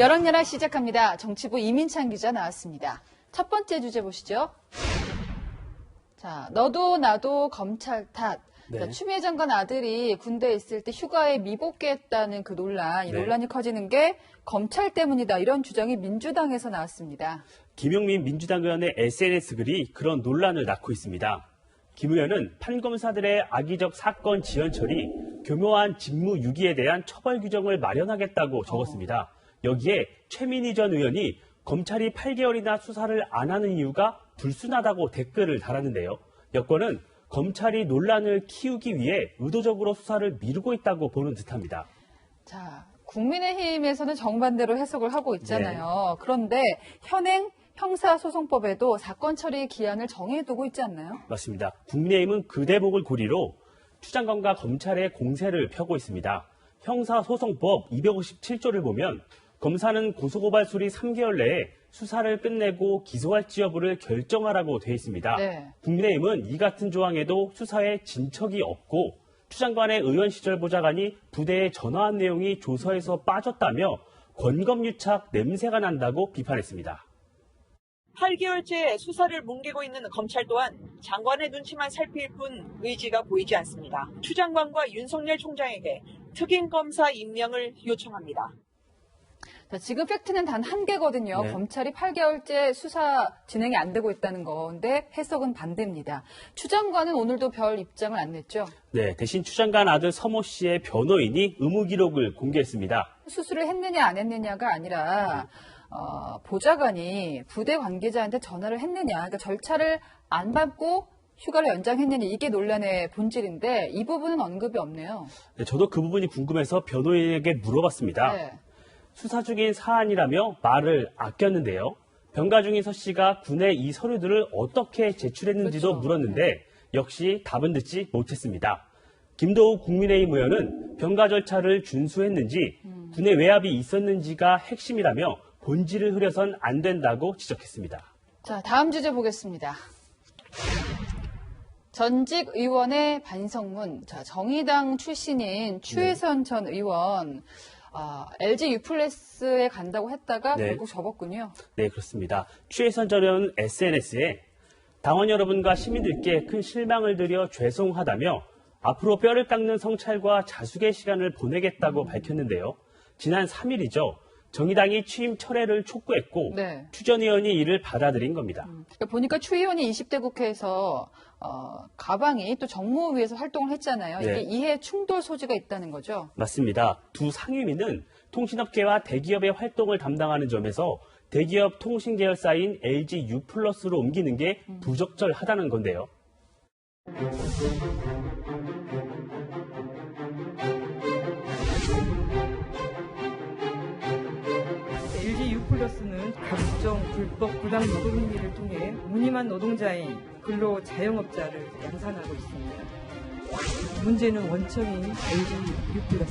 여랑야랑 시작합니다. 정치부 이민찬 기자 나왔습니다. 첫 번째 주제 보시죠. 자, 너도 나도 검찰 탓. 네. 자, 추미애 장관 아들이 군대에 있을 때 휴가에 미복귀했다는 그 논란, 이 논란이 커지는 게 검찰 때문이다. 이런 주장이 민주당에서 나왔습니다. 김용민 민주당 의원의 SNS 글이 그런 논란을 낳고 있습니다. 김 의원은 판검사들의 악의적 사건 지연 처리, 교묘한 직무유기에 대한 처벌 규정을 마련하겠다고 적었습니다. 여기에 최민희 전 의원이 검찰이 8개월이나 수사를 안 하는 이유가 불순하다고 댓글을 달았는데요. 여권은 검찰이 논란을 키우기 위해 의도적으로 수사를 미루고 있다고 보는 듯합니다. 자, 국민의힘에서는 정반대로 해석을 하고 있잖아요. 그런데 현행 형사소송법에도 사건 처리 기한을 정해두고 있지 않나요? 맞습니다. 국민의힘은 그 대목을 고리로 추 장관과 검찰의 공세를 펴고 있습니다. 형사소송법 257조를 보면 검사는 고소고발 수리 3개월 내에 수사를 끝내고 기소할지 여부를 결정하라고 되어 있습니다. 네. 국민의힘은 이 같은 조항에도 수사에 진척이 없고 추 장관의 의원 시절 보좌관이 부대에 전화한 내용이 조서에서 빠졌다며 권검유착 냄새가 난다고 비판했습니다. 8개월째 수사를 뭉개고 있는 검찰 또한 장관의 눈치만 살필 뿐 의지가 보이지 않습니다. 추 장관과 윤석열 총장에게 특임검사 임명을 요청합니다. 자, 지금 팩트는 단 한 개거든요. 네. 검찰이 8개월째 수사 진행이 안 되고 있다는 건데 해석은 반대입니다. 추 장관은 오늘도 별 입장을 안 냈죠. 네, 대신 추 장관 아들 서모 씨의 변호인이 의무 기록을 공개했습니다. 수술을 했느냐 안 했느냐가 아니라 보좌관이 부대 관계자한테 전화를 했느냐, 그러니까 절차를 안 밟고 휴가를 연장했느냐, 이게 논란의 본질인데 이 부분은 언급이 없네요. 네, 저도 그 부분이 궁금해서 변호인에게 물어봤습니다. 네. 수사 중인 사안이라며 말을 아꼈는데요. 병가 중인 서 씨가 군에 이 서류들을 어떻게 제출했는지도 그렇죠. 물었는데 역시 답은 듣지 못했습니다. 김도우 국민의힘 의원은 병가 절차를 준수했는지 군의 외압이 있었는지가 핵심이라며 본질을 흐려선 안 된다고 지적했습니다. 자, 다음 주제 보겠습니다. 전직 의원의 반성문. 자, 정의당 출신인 추혜선 전 의원, LG U+에 간다고 했다가 결국 접었군요. 네, 그렇습니다. 추혜선 전 의원은 SNS에 당원 여러분과 시민들께 큰 실망을 드려 죄송하다며 앞으로 뼈를 깎는 성찰과 자숙의 시간을 보내겠다고 밝혔는데요. 지난 3일이죠. 정의당이 취임 철회를 촉구했고 추 전 의원이 이를 받아들인 겁니다. 그러니까 보니까 추 의원이 20대 국회에서 가방이 또 정무위에서 활동을 했잖아요. 이게 이해 충돌 소지가 있다는 거죠? 맞습니다. 두 상임위는 통신업계와 대기업의 활동을 담당하는 점에서 대기업 통신 계열사인 LG U+로 옮기는 게 부적절하다는 건데요. LG U+는 각종 불법 부당 노동 행위를 통해 무늬만 노동자인 근로 자영업자를 양산하고 있습니다. 문제는 원청인 LG U+입니다.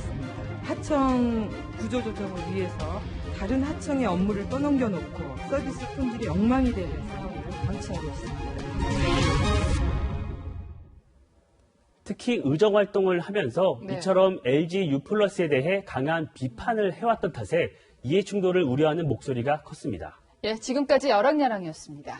하청 구조 조정을 위해서 다른 하청의 업무를 떠넘겨 놓고 서비스 품질이 엉망이 되는 상황을 방치하고 있습니다. 특히 의정 활동을 하면서 이처럼 LG U+에 대해 강한 비판을 해왔던 탓에 이해 충돌을 우려하는 목소리가 컸습니다. 예, 지금까지 여랑야랑이었습니다.